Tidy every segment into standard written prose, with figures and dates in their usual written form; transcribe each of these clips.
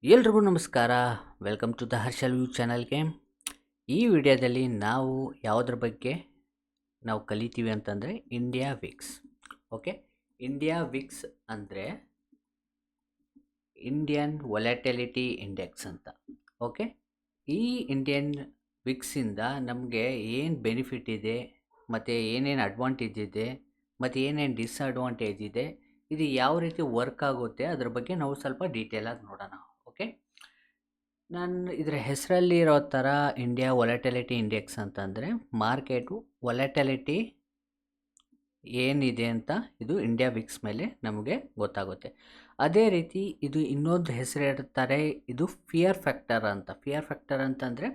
ಎಲ್ರಿಗೂ ನಮಸ್ಕಾರ. Welcome to the Harshal view ಚಾನಲ್ಗೆ. ಈ ವಿಡಿಯೋದಲ್ಲಿ ನಾವು ಯಾವುದ್ರ ಬಗ್ಗೆ ನಾವು ಕಲಿತೀವಿ ಅಂತಂದರೆ India VIX. Okay, India VIX ಅಂದರೆ ಇಂಡಿಯನ್ ವೊಲೆಟಿಲಿಟಿ ಇಂಡೆಕ್ಸ್ ಅಂತ. ಓಕೆ, ಈ ಇಂಡಿಯನ್ ವಿಕ್ಸಿಂದ ನಮಗೆ ಏನು ಬೆನಿಫಿಟ್ ಇದೆ ಮತ್ತು ಏನೇನು ಅಡ್ವಾಂಟೇಜ್ ಇದೆ ಮತ್ತು ಏನೇನು ಡಿಸ್ಅಡ್ವಾಂಟೇಜ್ ಇದೆ, ಇದು ಯಾವ ರೀತಿ ವರ್ಕ್ ಆಗುತ್ತೆ ಅದ್ರ ಬಗ್ಗೆ ನಾವು ಸ್ವಲ್ಪ ಡೀಟೇಲಾಗಿ ನೋಡೋಣ. ಓಕೆ, ನಾನು ಇದರ ಹೆಸರಲ್ಲಿ ಇರೋ ಥರ ಇಂಡಿಯಾ ವೊಲೆಟಿಲಿಟಿ ಇಂಡೆಕ್ಸ್ ಅಂತಂದರೆ ಮಾರ್ಕೆಟು ವೊಲೆಟಿಲಿಟಿ ಏನಿದೆ ಅಂತ ಇದು ಇಂಡಿಯಾ ವಿಕ್ಸ್ ಮೇಲೆ ನಮಗೆ ಗೊತ್ತಾಗುತ್ತೆ. ಅದೇ ರೀತಿ ಇದು ಇನ್ನೊಂದು ಹೆಸರು ಇಡ್ತಾರೆ, ಇದು ಫಿಯರ್ ಫ್ಯಾಕ್ಟರ್ ಅಂತ. ಫಿಯರ್ ಫ್ಯಾಕ್ಟರ್ ಅಂತಂದರೆ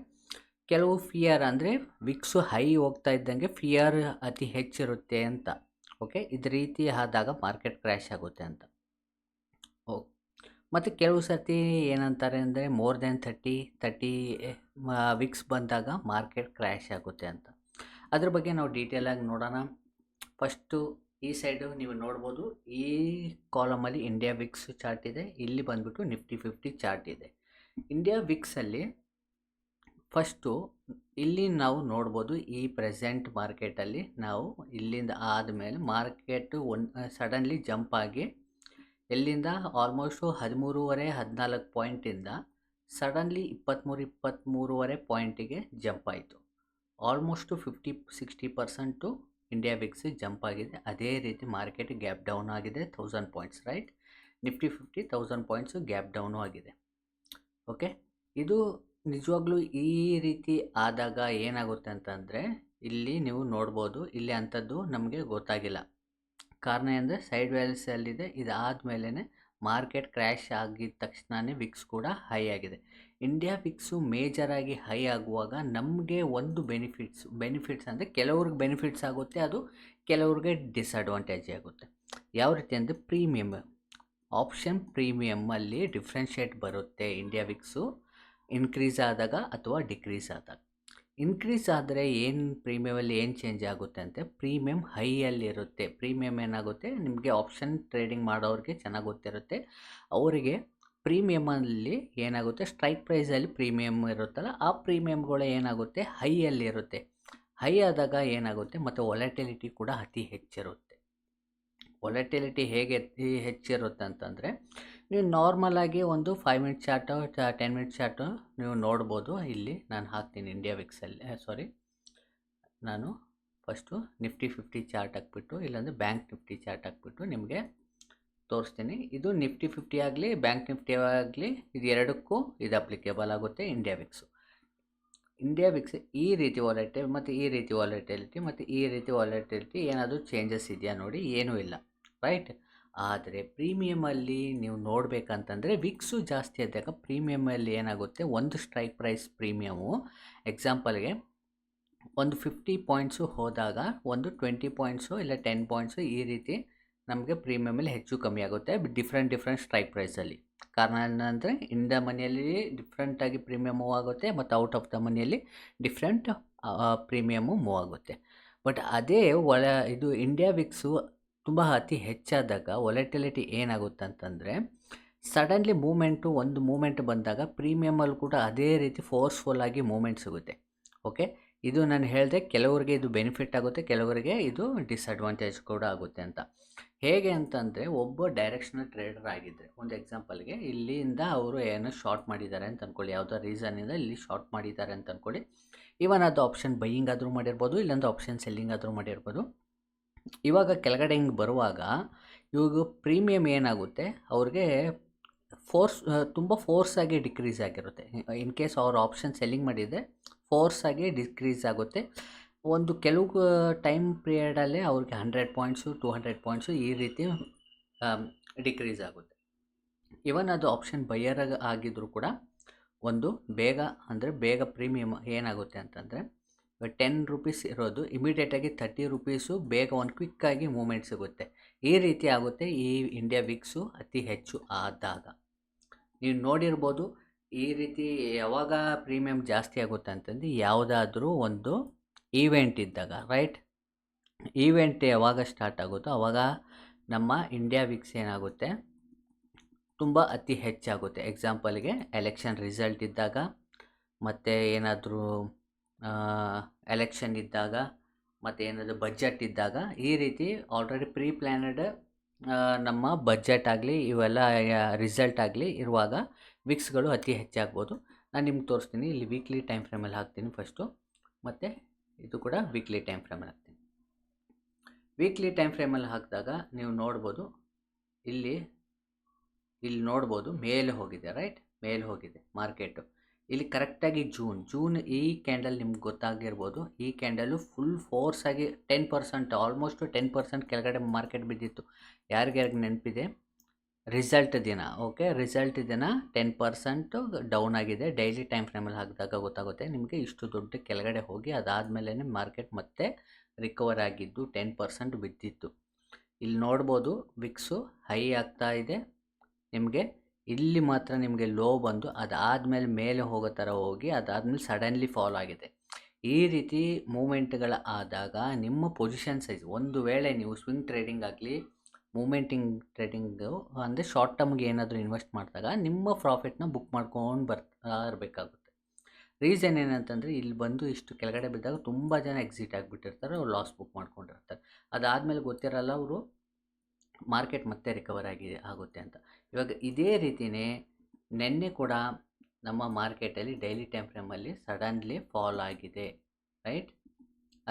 ಕೆಲವು ಫಿಯರ್ ಅಂದರೆ ವಿಕ್ಸು ಹೈ ಹೋಗ್ತಾ ಇದ್ದಂಗೆ ಫಿಯರ್ ಅತಿ ಹೆಚ್ಚಿರುತ್ತೆ ಅಂತ. ಓಕೆ, ಇದೇ ರೀತಿ ಆದಾಗ ಮಾರ್ಕೆಟ್ ಕ್ರ್ಯಾಶ್ ಆಗುತ್ತೆ ಅಂತ. ಮತ್ತು ಕೆಲವು ಸರ್ತಿ ಏನಂತಾರೆ ಅಂದರೆ ಮೋರ್ ದೆನ್ 30 ವಿಕ್ಸ್ ಬಂದಾಗ ಮಾರ್ಕೆಟ್ ಕ್ರ್ಯಾಶ್ ಆಗುತ್ತೆ ಅಂತ. ಅದ್ರ ಬಗ್ಗೆ ನಾವು ಡೀಟೇಲಾಗಿ ನೋಡೋಣ. ಫಸ್ಟು ಈ ಸೈಡು ನೀವು ನೋಡ್ಬೋದು, ಈ ಕಾಲಮಲ್ಲಿ ಇಂಡಿಯಾ ವಿಕ್ಸ್ ಚಾರ್ಟ್ ಇದೆ, ಇಲ್ಲಿ ಬಂದ್ಬಿಟ್ಟು ನಿಫ್ಟಿ 50 ಚಾರ್ಟ್ ಇದೆ. ಇಂಡಿಯಾ ವಿಕ್ಸಲ್ಲಿ ಫಸ್ಟು ಇಲ್ಲಿ ನಾವು ನೋಡ್ಬೋದು, ಈ ಪ್ರೆಸೆಂಟ್ ಮಾರ್ಕೆಟಲ್ಲಿ ನಾವು ಇಲ್ಲಿಂದ ಆದಮೇಲೆ ಮಾರ್ಕೆಟು ಸಡನ್ಲಿ ಜಂಪ್ ಆಗಿ ಎಲ್ಲಿಂದ ಆಲ್ಮೋಸ್ಟು 13.5-14 ಪಾಯಿಂಟಿಂದ ಸಡನ್ಲಿ 23-23.5 ಪಾಯಿಂಟಿಗೆ ಜಂಪ್ ಆಯಿತು. ಆಲ್ಮೋಸ್ಟು 50-60% ಇಂಡಿಯಾ ವಿಕ್ಸ್ ಜಂಪ್ ಆಗಿದೆ. ಅದೇ ರೀತಿ ಮಾರ್ಕೆಟ್ ಗ್ಯಾಪ್ ಡೌನ್ ಆಗಿದೆ 1000 points, right. Nifty 50 1000 points gap down ಆಗಿದೆ. ಓಕೆ, ಇದು ನಿಜವಾಗ್ಲೂ ಈ ರೀತಿ ಆದಾಗ ಏನಾಗುತ್ತೆ ಅಂತಂದರೆ ಇಲ್ಲಿ ನೀವು ನೋಡ್ಬೋದು, ಇಲ್ಲಿ ಅಂಥದ್ದು ನಮಗೆ ಗೊತ್ತಾಗಿಲ್ಲ. ಕಾರಣ ಅಂದರೆ ಸೈಡ್ ವೇಲ್ಸಲ್ಲಿದೆ. ಇದಾದಮೇಲೆ ಮಾರ್ಕೆಟ್ ಕ್ರ್ಯಾಶ್ ಆಗಿದ ತಕ್ಷಣವೇ ವಿಕ್ಸ್ ಕೂಡ ಹೈ ಆಗಿದೆ. ಇಂಡಿಯಾ ವಿಕ್ಸು ಮೇಜರಾಗಿ ಹೈ ಆಗುವಾಗ ನಮಗೆ ಒಂದು ಬೆನಿಫಿಟ್ಸ್ ಅಂದರೆ ಕೆಲವ್ರಿಗೆ ಬೆನಿಫಿಟ್ಸ್ ಆಗುತ್ತೆ, ಅದು ಕೆಲವ್ರಿಗೆ ಡಿಸ್ಅಡ್ವಾಂಟೇಜ್ ಆಗುತ್ತೆ. ಯಾವ ರೀತಿ ಅಂದರೆ ಪ್ರೀಮಿಯಮ್ ಆಪ್ಷನ್ ಪ್ರೀಮಿಯಮ್ಮಲ್ಲಿ ಡಿಫ್ರೆನ್ಷಿಯೇಟ್ ಬರುತ್ತೆ. ಇಂಡಿಯಾ ವಿಕ್ಸು ಇನ್ಕ್ರೀಸ್ ಆದಾಗ ಅಥವಾ ಡಿಕ್ರೀಸ್ ಆದಾಗ. ಇನ್ಕ್ರೀಸ್ ಆದರೆ ಏನು ಪ್ರೀಮಿಯಮಲ್ಲಿ ಏನು ಚೇಂಜ್ ಆಗುತ್ತೆ ಅಂದರೆ ಪ್ರೀಮಿಯಮ್ ಹೈಯಲ್ಲಿರುತ್ತೆ. ಪ್ರೀಮಿಯಮ್ ಏನಾಗುತ್ತೆ, ನಿಮಗೆ ಆಪ್ಷನ್ ಟ್ರೇಡಿಂಗ್ ಮಾಡೋರಿಗೆ ಚೆನ್ನಾಗಿ ಗೊತ್ತಿರುತ್ತೆ. ಅವರಿಗೆ ಪ್ರೀಮಿಯಮಲ್ಲಿ ಏನಾಗುತ್ತೆ, ಸ್ಟ್ರೈಕ್ ಪ್ರೈಸಲ್ಲಿ ಪ್ರೀಮಿಯಮ್ ಇರುತ್ತಲ್ಲ, ಆ ಪ್ರೀಮಿಯಮ್ಗಳು ಏನಾಗುತ್ತೆ ಹೈಯಲ್ಲಿರುತ್ತೆ. ಹೈ ಆದಾಗ ಏನಾಗುತ್ತೆ, ಮತ್ತು ವೊಲೆಟಿಲಿಟಿ ಕೂಡ ಅತಿ ಹೆಚ್ಚಿರುತ್ತೆ. ವೊಲೆಟಿಲಿಟಿ ಹೇಗೆ ಹೆಚ್ಚಿರುತ್ತೆ ಅಂತಂದರೆ ನೀವು ನಾರ್ಮಲಾಗಿ ಒಂದು 5 ಮಿನಿಟ್ ಚಾರ್ಟು 10 ಮಿನಿಟ್ ಚಾರ್ಟು ನೀವು ನೋಡ್ಬೋದು. ಇಲ್ಲಿ ನಾನು ಹಾಕ್ತೀನಿ ಇಂಡಿಯಾ ವಿಕ್ಸಲ್ಲಿ, ನಾನು ಫಸ್ಟು ನಿಫ್ಟಿ 50 ಚಾರ್ಟ್ ಹಾಕ್ಬಿಟ್ಟು, ಇಲ್ಲಾಂದರೆ ಬ್ಯಾಂಕ್ ನಿಫ್ಟಿ ಚಾರ್ಟ್ ಹಾಕ್ಬಿಟ್ಟು ನಿಮಗೆ ತೋರಿಸ್ತೀನಿ. ಇದು ನಿಫ್ಟಿ 50 ಆಗಲಿ ಬ್ಯಾಂಕ್ ನಿಫ್ಟಿ ಆಗಲಿ, ಇದು ಎರಡಕ್ಕೂ ಇದು ಅಪ್ಲಿಕೇಬಲ್ ಆಗುತ್ತೆ ಇಂಡಿಯಾ ವಿಕ್ಸು. ಇಂಡಿಯಾ ವಿಕ್ಸ್ ಈ ರೀತಿ ಮತ್ತು ಈ ರೀತಿ ಮತ್ತು ಈ ರೀತಿ ವಾಲೆಟಿಲಿಟಿ ಏನಾದರೂ ಚೇಂಜಸ್ ಇದೆಯಾ ನೋಡಿ, ಏನೂ ಇಲ್ಲ, ರೈಟ್. ಆದರೆ ಪ್ರೀಮಿಯಮಲ್ಲಿ ನೀವು ನೋಡಬೇಕಂತಂದರೆ ವಿಕ್ಸು ಜಾಸ್ತಿ ಆದಾಗ ಪ್ರೀಮಿಯಮಲ್ಲಿ ಏನಾಗುತ್ತೆ, ಒಂದು ಸ್ಟ್ರೈಕ್ ಪ್ರೈಸ್ ಪ್ರೀಮಿಯಮು ಎಕ್ಸಾಂಪಲ್ಗೆ ಒಂದು 50 ಪಾಯಿಂಟ್ಸು ಹೋದಾಗ ಒಂದು 20 ಪಾಯಿಂಟ್ಸು ಇಲ್ಲ 10 ಪಾಯಿಂಟ್ಸು ಈ ರೀತಿ ನಮಗೆ ಪ್ರೀಮಿಯಮಲ್ಲಿ ಹೆಚ್ಚು ಕಮ್ಮಿ ಆಗುತ್ತೆ ಡಿಫ್ರೆಂಟ್ ಸ್ಟ್ರೈಕ್ ಪ್ರೈಸಲ್ಲಿ. ಕಾರಣ ಏನಂದರೆ ಇನ್ ದ ಮನಿಯಲ್ಲಿ ಡಿಫ್ರೆಂಟಾಗಿ ಪ್ರೀಮಿಯಮ್ ಮೂವ್ ಆಗುತ್ತೆ ಮತ್ತು ಔಟ್ ಆಫ್ ದ ಮನಿಯಲ್ಲಿ ಡಿಫ್ರೆಂಟ್ ಪ್ರೀಮಿಯಮು ಮೂವ್ ಆಗುತ್ತೆ. ಬಟ್ ಅದೇ ಇದು ಇಂಡಿಯಾ ವಿಕ್ಸು ತುಂಬ ಅತಿ ಹೆಚ್ಚಾದಾಗ ವೊಲೆಟಿಲಿಟಿ ಏನಾಗುತ್ತೆ ಅಂತಂದರೆ ಸಡನ್ಲಿ ಒಂದು ಮೂಮೆಂಟ್ ಬಂದಾಗ ಪ್ರೀಮಿಯಮಲ್ಲಿ ಕೂಡ ಅದೇ ರೀತಿ ಫೋರ್ಸ್ಫುಲ್ಲಾಗಿ ಮೂಮೆಂಟ್ ಸಿಗುತ್ತೆ. ಓಕೆ, ಇದು ನಾನು ಹೇಳಿದೆ, ಕೆಲವರಿಗೆ ಇದು ಬೆನಿಫಿಟ್ ಆಗುತ್ತೆ, ಕೆಲವರಿಗೆ ಇದು ಡಿಸ್ಅಡ್ವಾಂಟೇಜ್ ಕೂಡ ಆಗುತ್ತೆ ಅಂತ. ಹೇಗೆ ಅಂತಂದರೆ ಒಬ್ಬ ಡೈರೆಕ್ಷನಲ್ ಟ್ರೇಡರ್ ಆಗಿದ್ದರೆ, ಒಂದು ಎಕ್ಸಾಂಪಲ್ಗೆ ಇಲ್ಲಿಂದ ಅವರು ಏನೋ ಶಾರ್ಟ್ ಮಾಡಿದ್ದಾರೆ ಅಂತ ಅಂದ್ಕೊಳ್ಳಿ, ಯಾವುದೋ ರೀಸನಿಂದ ಇಲ್ಲಿ ಶಾರ್ಟ್ ಮಾಡಿದ್ದಾರೆ ಅಂತ ಅಂದ್ಕೊಳ್ಳಿ. ಇವನ್ ಅದು ಆಪ್ಷನ್ ಬೈಯಿಂಗ್ ಆದರೂ ಮಾಡಿರ್ಬೋದು, ಇಲ್ಲಾಂದ್ರೆ ಆಪ್ಷನ್ ಸೆಲ್ಲಿಂಗ್ ಆದರೂ ಮಾಡಿರ್ಬೋದು. ಇವಾಗ ಕೆಳಗಡೆ ಹಿಂಗೆ ಬರುವಾಗ ಇವಾಗ ಪ್ರೀಮಿಯಮ್ ಏನಾಗುತ್ತೆ, ಅವ್ರಿಗೆ ತುಂಬ ಫೋರ್ಸಾಗಿ ಡಿಕ್ರೀಸ್ ಆಗಿರುತ್ತೆ. ಇನ್ ಕೇಸ್ ಅವ್ರ ಆಪ್ಷನ್ ಸೆಲ್ಲಿಂಗ್ ಮಾಡಿದರೆ ಫೋರ್ಸಾಗಿ ಡಿಕ್ರೀಸ್ ಆಗುತ್ತೆ. ಒಂದು ಕೆಲವು ಟೈಮ್ ಪೀರಿಯಡಲ್ಲೇ ಅವ್ರಿಗೆ 100 ಪಾಯಿಂಟ್ಸು 200 ಪಾಯಿಂಟ್ಸು ಈ ರೀತಿ ಡಿಕ್ರೀಸ್ ಆಗುತ್ತೆ. ಇವನ್ ಅದು ಆಪ್ಷನ್ ಬೈಯರ್ ಆಗಿದ್ದರೂ ಕೂಡ ಒಂದು ಬೇಗ ಪ್ರೀಮಿಯಮ್ ಏನಾಗುತ್ತೆ ಅಂತಂದರೆ 10 ರೂಪೀಸ್ ಇರೋದು ಇಮಿಡಿಯೇಟಾಗಿ 30 ರೂಪೀಸು ಬೇಗ ಒಂದು ಕ್ವಿಕ್ಕಾಗಿ ಮೂಮೆಂಟ್ ಸಿಗುತ್ತೆ. ಈ ರೀತಿ ಆಗುತ್ತೆ ಈ ಇಂಡಿಯಾ ವಿಕ್ಸು ಅತಿ ಹೆಚ್ಚು ಆದಾಗ. ನೀವು ನೋಡಿರ್ಬೋದು, ಈ ರೀತಿ ಯಾವಾಗ ಪ್ರೀಮಿಯಮ್ ಜಾಸ್ತಿ ಆಗುತ್ತೆ ಅಂತಂದು ಯಾವುದಾದ್ರೂ ಒಂದು ಈವೆಂಟ್ ಇದ್ದಾಗ, ರೈಟ್. ಈವೆಂಟ್ ಯಾವಾಗ ಸ್ಟಾರ್ಟ್ ಆಗುತ್ತೋ ಆವಾಗ ನಮ್ಮ ಇಂಡಿಯಾ ವಿಕ್ಸ್ ಏನಾಗುತ್ತೆ ತುಂಬ ಅತಿ ಹೆಚ್ಚಾಗುತ್ತೆ. ಎಕ್ಸಾಂಪಲ್ಗೆ ಎಲೆಕ್ಷನ್ ರಿಸಲ್ಟ್ ಇದ್ದಾಗ, ಮತ್ತು ಏನಾದರೂ ಎಲೆಕ್ಷನ್ ಇದ್ದಾಗ, ಮತ್ತು ಏನಾದರೂ ಬಜೆಟ್ ಇದ್ದಾಗ, ಈ ರೀತಿ ಆಲ್ರೆಡಿ ಪ್ರೀ ಪ್ಲ್ಯಾನಡ್ ನಮ್ಮ ಬಜೆಟ್ ಆಗಲಿ ಇವೆಲ್ಲ ರಿಸಲ್ಟ್ ಆಗಲಿ ಇರುವಾಗ ವಿಕ್ಸ್ಗಳು ಅತಿ ಹೆಚ್ಚಾಗ್ಬೋದು. ನಾನು ನಿಮ್ಗೆ ತೋರಿಸ್ತೀನಿ. ಇಲ್ಲಿ ವೀಕ್ಲಿ ಟೈಮ್ ಫ್ರೇಮಲ್ಲಿ ಹಾಕ್ತೀನಿ ಫಸ್ಟು, ಮತ್ತು ಇದು ಕೂಡ ವೀಕ್ಲಿ ಟೈಮ್ ಫ್ರೇಮಲ್ಲಿ ಹಾಕ್ತೀನಿ. ವೀಕ್ಲಿ ಟೈಮ್ ಫ್ರೇಮಲ್ಲಿ ಹಾಕಿದಾಗ ನೀವು ನೋಡ್ಬೋದು, ಇಲ್ಲಿ ನೋಡ್ಬೋದು ಮೇಲೆ ಹೋಗಿದೆ, ರೈಟ್, ಮೇಲೆ ಹೋಗಿದೆ ಮಾರ್ಕೆಟು. ಇಲ್ಲಿ ಕರೆಕ್ಟಾಗಿ ಜೂನ್ ಈ ಕ್ಯಾಂಡಲ್ ನಿಮ್ಗೆ ಗೊತ್ತಾಗಿರ್ಬೋದು. ಈ ಕ್ಯಾಂಡಲು ಫುಲ್ ಫೋರ್ಸಾಗಿ 10%, ಆಲ್ಮೋಸ್ಟ್ 10% ಕೆಳಗಡೆ ಮಾರ್ಕೆಟ್ ಬಿದ್ದಿತ್ತು. ಯಾರಿಗ್ಯಾರಿಗೆ ನೆನಪಿದೆ? ರಿಸಲ್ಟ್ ದಿನ, ಓಕೆ, ರಿಸಲ್ಟ್ ದಿನ 10% ಡೌನ್ ಆಗಿದೆ. ಡೈಲಿ ಟೈಮ್ ಫ್ರೇಮಲ್ಲಿ ಹಾಕಿದಾಗ ಗೊತ್ತಾಗುತ್ತೆ ನಿಮಗೆ. ಇಷ್ಟು ದೊಡ್ಡ ಕೆಳಗಡೆ ಹೋಗಿ ಅದಾದಮೇಲೆ ಮಾರ್ಕೆಟ್ ಮತ್ತೆ ರಿಕವರ್ ಆಗಿದ್ದು 10% ಬಿದ್ದಿತ್ತು. ಇಲ್ಲಿ ನೋಡ್ಬೋದು ವಿಕ್ಸು ಹೈ ಆಗ್ತಾ ಇದೆ. ನಿಮಗೆ ಇಲ್ಲಿ ಮಾತ್ರ ನಿಮಗೆ ಲೋ ಬಂದು ಅದಾದಮೇಲೆ ಮೇಲೆ ಹೋಗೋ ಥರ ಹೋಗಿ ಅದಾದಮೇಲೆ ಸಡನ್ಲಿ ಫಾಲ್ ಆಗಿದೆ. ಈ ರೀತಿ ಮೂಮೆಂಟ್ಗಳು ಆದಾಗ ನಿಮ್ಮ ಪೊಸಿಷನ್ ಸೈಜ್, ಒಂದು ವೇಳೆ ನೀವು ಸ್ವಿಂಗ್ ಟ್ರೇಡಿಂಗ್ ಆಗಲಿ ಮೂಮೆಂಟಿಂಗ್ ಟ್ರೇಡಿಂಗು ಅಂದರೆ ಶಾರ್ಟ್ ಟರ್ಮ್ಗೆ ಏನಾದರೂ ಇನ್ವೆಸ್ಟ್ ಮಾಡಿದಾಗ ನಿಮ್ಮ ಪ್ರಾಫಿಟ್ನ ಬುಕ್ ಮಾಡ್ಕೊಂಡು ಬರ್ತಾ ಇರಬೇಕಾಗುತ್ತೆ. ರೀಸನ್ ಏನಂತಂದರೆ ಇಲ್ಲಿ ಬಂದು ಇಷ್ಟು ಕೆಳಗಡೆ ಬಿದ್ದಾಗ ತುಂಬ ಜನ ಎಕ್ಸಿಟ್ ಆಗಿಬಿಟ್ಟಿರ್ತಾರೆ, ಅವ್ರು ಲಾಸ್ ಬುಕ್ ಮಾಡ್ಕೊಂಡಿರ್ತಾರೆ. ಅದಾದಮೇಲೆ ಗೊತ್ತಿರಲ್ಲ ಅವರು ಮಾರ್ಕೆಟ್ ಮತ್ತೆ ರಿಕವರ್ ಆಗುತ್ತೆ ಅಂತ. ಇವಾಗ ಇದೇ ರೀತಿಯೇ ನಿನ್ನೆ ಕೂಡ ನಮ್ಮ ಮಾರ್ಕೆಟಲ್ಲಿ ಡೈಲಿ ಟೈಮ್ ಫ್ರೇಮಲ್ಲಿ ಸಡನ್ಲಿ ಫಾಲ್ ಆಗಿದೆ, ರೈಟ್.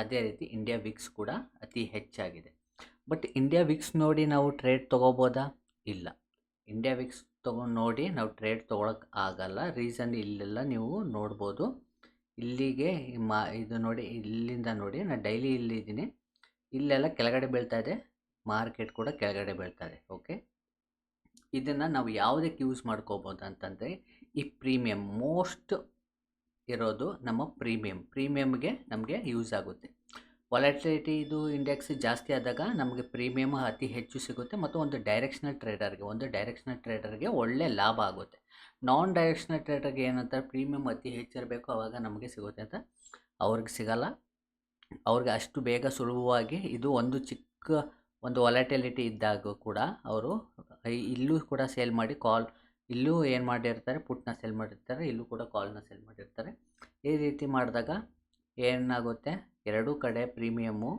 ಅದೇ ರೀತಿ ಇಂಡಿಯಾ ವಿಕ್ಸ್ ಕೂಡ ಅತಿ ಹೆಚ್ಚಾಗಿದೆ. ಬಟ್ ಇಂಡಿಯಾ ವಿಕ್ಸ್ ನೋಡಿ ನಾವು ಟ್ರೇಡ್ ತೊಗೋಬೋದಾ? ಇಲ್ಲ. ಇಂಡಿಯಾ ವಿಕ್ಸ್ ನೋಡಿ ನಾವು ಟ್ರೇಡ್ ತೊಗೊಳಕ್ಕೆ ಆಗಲ್ಲ. ರೀಸನ್ ಇಲ್ಲೆಲ್ಲ ನೀವು ನೋಡ್ಬೋದು. ಇಲ್ಲಿಗೆ ಇದು ನೋಡಿ, ಇಲ್ಲಿಂದ ನೋಡಿ, ನಾನು ಡೈಲಿ ಇಲ್ಲಿದ್ದೀನಿ, ಇಲ್ಲೆಲ್ಲ ಕೆಳಗಡೆ ಬೀಳ್ತಾ ಇದೆ, ಮಾರ್ಕೆಟ್ ಕೂಡ ಕೆಳಗಡೆ ಬೀಳ್ತಾ ಇದೆ. ಓಕೆ, ಇದನ್ನು ನಾವು ಯಾವುದಕ್ಕೆ ಯೂಸ್ ಮಾಡ್ಕೋಬೋದು ಅಂತಂದರೆ, ಈ ಪ್ರೀಮಿಯಮ್ ಮೋಸ್ಟ್ ಇರೋದು ನಮ್ಮ ಪ್ರೀಮಿಯಮ್ಗೆ ನಮಗೆ ಯೂಸ್ ಆಗುತ್ತೆ. ವಾಲಟಿಲಿಟಿ ಇದು ಇಂಡೆಕ್ಸ್ ಜಾಸ್ತಿ ಆದಾಗ ನಮಗೆ ಪ್ರೀಮಿಯಮ್ ಅತಿ ಹೆಚ್ಚು ಸಿಗುತ್ತೆ, ಮತ್ತು ಒಂದು ಡೈರೆಕ್ಷನಲ್ ಟ್ರೇಡರ್ಗೆ ಒಳ್ಳೆ ಲಾಭ ಆಗುತ್ತೆ. ನಾನ್ ಡೈರೆಕ್ಷನಲ್ ಟ್ರೇಡರ್ಗೆ ಏನಂತಾರೆ, ಪ್ರೀಮಿಯಮ್ ಅತಿ ಹೆಚ್ಚಿರಬೇಕು ಆವಾಗ ನಮಗೆ ಸಿಗುತ್ತೆ ಅಂತ. ಅವ್ರಿಗೆ ಸಿಗಲ್ಲ. ಅವ್ರಿಗೆ ಅಷ್ಟು ಬೇಗ ಸುಲಭವಾಗಿ ಇದು ಒಂದು ವಾಲಟಿಲಿಟಿ ಇದ್ದಾಗ ಕೂಡ ಅವರು ಇಲ್ಲೂ ಕೂಡ ಸೇಲ್ ಮಾಡಿ ಇಲ್ಲೂ ಏನು ಮಾಡಿರ್ತಾರೆ, ಪುಟ್ನ ಸೇಲ್ ಮಾಡಿರ್ತಾರೆ, ಇಲ್ಲೂ ಕೂಡ ಕಾಲ್ನ ಸೇಲ್ ಮಾಡಿರ್ತಾರೆ. ಈ ರೀತಿ ಮಾಡಿದಾಗ ಏನಾಗುತ್ತೆ, ಎರಡೂ ಕಡೆ ಪ್ರೀಮಿಯಮ್ಮು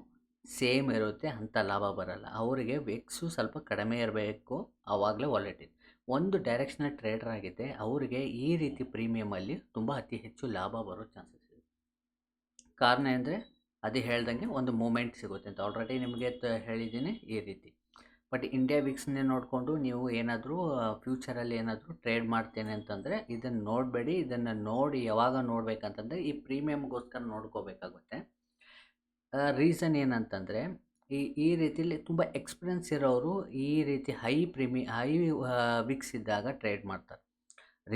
ಸೇಮ್ ಇರುತ್ತೆ, ಅಂಥ ಲಾಭ ಬರಲ್ಲ. ಅವರಿಗೆ ವಿಕ್ಸು ಸ್ವಲ್ಪ ಕಡಿಮೆ ಇರಬೇಕು, ಆವಾಗಲೇ ವಾಲಟಿಲಿಟಿ. ಒಂದು ಡೈರೆಕ್ಷನಲ್ ಟ್ರೇಡರ್ ಆಗಿದೆ, ಅವರಿಗೆ ಈ ರೀತಿ ಪ್ರೀಮಿಯಮಲ್ಲಿ ತುಂಬ ಅತಿ ಹೆಚ್ಚು ಲಾಭ ಬರೋ ಚಾನ್ಸಸ್ ಇದೆ. ಕಾರಣ ಅಂದರೆ ಅದೇ ಹೇಳ್ದಂಗೆ ಒಂದು ಮೂಮೆಂಟ್ ಸಿಗುತ್ತೆ ಅಂತ ಆಲ್ರೆಡಿ ನಿಮಗೆ ಹೇಳಿದ್ದೀನಿ ಈ ರೀತಿ. ಬಟ್ ಇಂಡಿಯಾ ವಿಕ್ಸ್ನೇ ನೋಡಿಕೊಂಡು ನೀವು ಏನಾದರೂ ಫ್ಯೂಚರಲ್ಲಿ ಏನಾದರೂ ಟ್ರೇಡ್ ಮಾಡ್ತೇನೆ ಅಂತಂದರೆ ಇದನ್ನು ನೋಡಬೇಡಿ. ಇದನ್ನು ನೋಡಿ ಯಾವಾಗ ನೋಡಬೇಕಂತಂದರೆ ಈ ಪ್ರೀಮಿಯಮ್ಗೋಸ್ಕರ ನೋಡ್ಕೋಬೇಕಾಗುತ್ತೆ. ರೀಸನ್ ಏನಂತಂದರೆ ಈ ರೀತಿಲಿ ತುಂಬ ಎಕ್ಸ್ಪೀರಿಯನ್ಸ್ ಇರೋರು ಈ ರೀತಿ ಹೈ ವಿಕ್ಸ್ ಇದ್ದಾಗ ಟ್ರೇಡ್ ಮಾಡ್ತಾರೆ.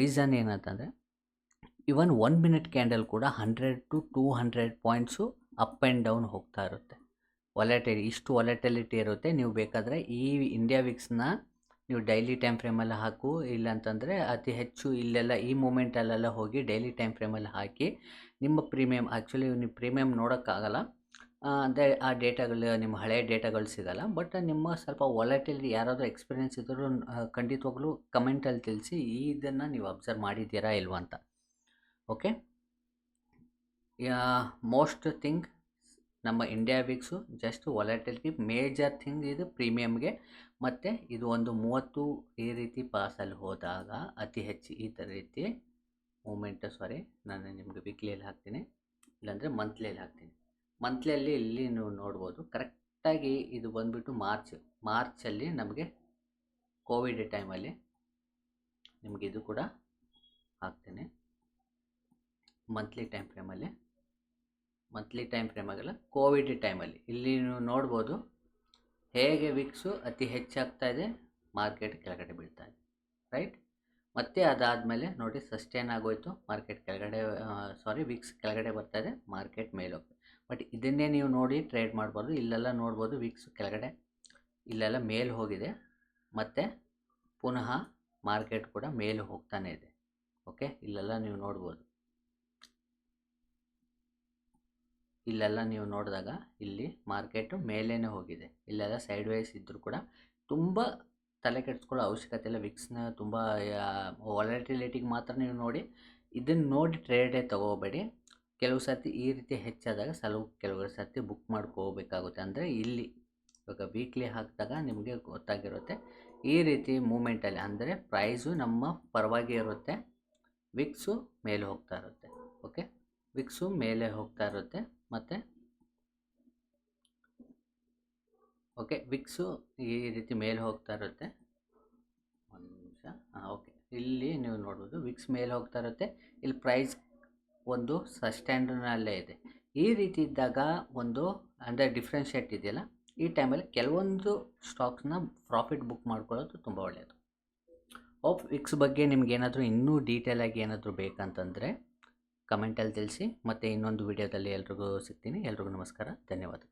ರೀಸನ್ ಏನಂತಂದರೆ ಇವನ್ 1 ಮಿನಿಟ್ ಕ್ಯಾಂಡಲ್ ಕೂಡ 100 to 200 points up and down ಹೋಗ್ತಾ ಇರುತ್ತೆ. ಇಷ್ಟು ವಾಲಟಿಲಿಟಿ ಇರುತ್ತೆ. ನೀವು ಬೇಕಾದರೆ ಈ ಇಂಡಿಯಾ ವಿಕ್ಸ್ನ ನೀವು ಡೈಲಿ ಟೈಮ್ ಫ್ರೇಮಲ್ಲಿ ಹಾಕು, ಇಲ್ಲಾಂತಂದರೆ ಅತಿ ಹೆಚ್ಚು ಇಲ್ಲೆಲ್ಲ ಈ ಮೂಮೆಂಟಲ್ಲೆಲ್ಲ ಹೋಗಿ ಡೈಲಿ ಟೈಮ್ ಫ್ರೇಮಲ್ಲಿ ಹಾಕಿ ನಿಮ್ಮ ಪ್ರೀಮಿಯಮ್, ಆ್ಯಕ್ಚುಲಿ ನೀವು ಪ್ರೀಮಿಯಮ್ ನೋಡೋಕ್ಕಾಗಲ್ಲ ಅಂದರೆ ಆ ಡೇಟಾಗಳು ನಿಮ್ಮ ಹಳೆಯ ಡೇಟಾಗಳು ಸಿಗೋಲ್ಲ. ಬಟ್ ನಿಮ್ಮ ಸ್ವಲ್ಪ ವಾಲಟಿಲಿಟಿ ಯಾರಾದರೂ ಎಕ್ಸ್ಪೀರಿಯೆನ್ಸ್ ಇದ್ದರೂ ಖಂಡಿತವಾಗ್ಲೂ ಕಮೆಂಟಲ್ಲಿ ತಿಳಿಸಿ ಇದನ್ನು ನೀವು ಅಬ್ಸರ್ವ್ ಮಾಡಿದ್ದೀರಾ ಇಲ್ವಾ ಅಂತ. ಓಕೆ, ಮೋಸ್ಟ್ ಥಿಂಗ್ ನಮ್ಮ India wicks just volatility, major thing ಇದು ಪ್ರೀಮಿಯಮ್ಗೆ. ಮತ್ತು ಇದು ಒಂದು 30 ಈ ರೀತಿ ಪಾಸಲ್ಲಿ ಹೋದಾಗ ಅತಿ ಹೆಚ್ಚು ಈ ಥರ ರೀತಿ ಮೂಮೆಂಟ್, ನಾನು ನಿಮಗೆ ವೀಕ್ಲಿಯಲ್ಲಿ ಹಾಕ್ತೀನಿ, ಇಲ್ಲಾಂದರೆ ಮಂತ್ಲಿಯಲ್ಲಿ ಹಾಕ್ತೀನಿ. ಮಂತ್ಲಿಯಲ್ಲಿ ಇಲ್ಲಿ ನೀವು ನೋಡ್ಬೋದು ಕರೆಕ್ಟಾಗಿ ಇದು ಬಂದುಬಿಟ್ಟು ಮಾರ್ಚಲ್ಲಿ ನಮಗೆ ಕೋವಿಡ್ ಟೈಮಲ್ಲಿ ನಿಮಗೆ ಇದು ಕೂಡ ಹಾಕ್ತೀನಿ. ಮಂತ್ಲಿ ಟೈಮ್ ಫ್ರೇಮಾಗಲ್ಲ, ಕೋವಿಡ್ ಟೈಮಲ್ಲಿ ಇಲ್ಲಿ ನೀವು ನೋಡ್ಬೋದು ಹೇಗೆ ವಿಕ್ಸು ಅತಿ ಹೆಚ್ಚಾಗ್ತಾ ಇದೆ, ಮಾರ್ಕೆಟ್ ಕೆಳಗಡೆ ಬೀಳ್ತಾ ಇದೆ, ರೈಟ್. ಮತ್ತು ಅದಾದಮೇಲೆ ನೋಡಿ ಸಸ್ಟೇನ್ ಆಗೋಯ್ತು, ಮಾರ್ಕೆಟ್ ಕೆಳಗಡೆ ವಿಕ್ಸ್ ಕೆಳಗಡೆ ಬರ್ತಾ ಇದೆ, ಮಾರ್ಕೆಟ್ ಮೇಲೆ ಹೋಗ್ತದೆ. ಬಟ್ ಇದನ್ನೇ ನೀವು ನೋಡಿ ಟ್ರೇಡ್ ಮಾಡ್ಬಾರ್ದು. ಇಲ್ಲೆಲ್ಲ ನೋಡ್ಬೋದು ವಿಕ್ಸ್ ಕೆಳಗಡೆ, ಇಲ್ಲೆಲ್ಲ ಮೇಲೆ ಹೋಗಿದೆ, ಮತ್ತು ಪುನಃ ಮಾರ್ಕೆಟ್ ಕೂಡ ಮೇಲೆ ಹೋಗ್ತಾನೆ ಇದೆ. ಓಕೆ, ಇಲ್ಲೆಲ್ಲ ನೀವು ನೋಡ್ಬೋದು, ಇಲ್ಲೆಲ್ಲ ನೀವು ನೋಡಿದಾಗ ಇಲ್ಲಿ ಮಾರ್ಕೆಟು ಮೇಲೇ ಹೋಗಿದೆ, ಇಲ್ಲೆಲ್ಲ ಸೈಡ್ ವೈಸ್ ಇದ್ದರೂ ಕೂಡ ತುಂಬ ತಲೆ ಕೆಡಿಸ್ಕೊಳ್ಳೋ ಅವಶ್ಯಕತೆ ಇಲ್ಲ. ವಿಕ್ಸ್ನ ತುಂಬ ವಾಲಟಿಲಿಟಿಗೆ ಮಾತ್ರ ನೀವು ನೋಡಿ, ಇದನ್ನು ನೋಡಿ ಟ್ರೇಡೇ ತೊಗೋಬೇಡಿ. ಕೆಲವು ಸರ್ತಿ ಈ ರೀತಿ ಹೆಚ್ಚಾದಾಗ ಕೆಲವು ಸರ್ತಿ ಬುಕ್ ಮಾಡ್ಕೋಬೇಕಾಗುತ್ತೆ. ಅಂದರೆ ಇಲ್ಲಿ ಇವಾಗ ವೀಕ್ಲಿ ಹಾಕಿದಾಗ ನಿಮಗೆ ಗೊತ್ತಾಗಿರುತ್ತೆ ಈ ರೀತಿ ಮೂಮೆಂಟಲ್ಲಿ, ಅಂದರೆ ಪ್ರೈಸು ನಮ್ಮ ಪರವಾಗಿ ಇರುತ್ತೆ, ವಿಕ್ಸು ಮೇಲೆ ಹೋಗ್ತಾ ಇರುತ್ತೆ. ಓಕೆ, ವಿಕ್ಸು ಮೇಲೆ ಹೋಗ್ತಾ ಇರುತ್ತೆ ಮತ್ತು ಓಕೆ ವಿಕ್ಸು ಈ ರೀತಿ ಮೇಲೆ ಹೋಗ್ತಾ ಇರುತ್ತೆ. ಒಂದು ನಿಮಿಷ. ಓಕೆ, ಇಲ್ಲಿ ನೀವು ನೋಡ್ಬೋದು ವಿಕ್ಸ್ ಮೇಲೆ ಹೋಗ್ತಾ ಇರುತ್ತೆ, ಇಲ್ಲಿ ಪ್ರೈಸ್ ಒಂದು ಸಸ್ಟ್ಯಾಂಡರ್ನಲ್ಲೇ ಇದೆ. ಈ ರೀತಿ ಇದ್ದಾಗ ಒಂದು ಅಂದರೆ ಡಿಫ್ರೆನ್ಷಿಯೇಟ್ ಇದೆಯಲ್ಲ, ಈ ಟೈಮಲ್ಲಿ ಕೆಲವೊಂದು ಸ್ಟಾಕ್ಸ್ನ ಪ್ರಾಫಿಟ್ ಬುಕ್ ಮಾಡ್ಕೊಳ್ಳೋದು ತುಂಬ ಒಳ್ಳೆಯದು. ವಿಕ್ಸ್ ಬಗ್ಗೆ ನಿಮ್ಗೆ ಏನಾದರೂ ಇನ್ನೂ ಡೀಟೇಲಾಗಿ ಏನಾದರೂ ಬೇಕಂತಂದರೆ ಕಮೆಂಟಲ್ಲಿ ತಿಳಿಸಿ. ಮತ್ತು ಇನ್ನೊಂದು ವಿಡಿಯೋದಲ್ಲಿ ಎಲ್ರಿಗೂ ಸಿಗ್ತೀನಿ. ಎಲ್ರಿಗೂ ನಮಸ್ಕಾರ, ಧನ್ಯವಾದ.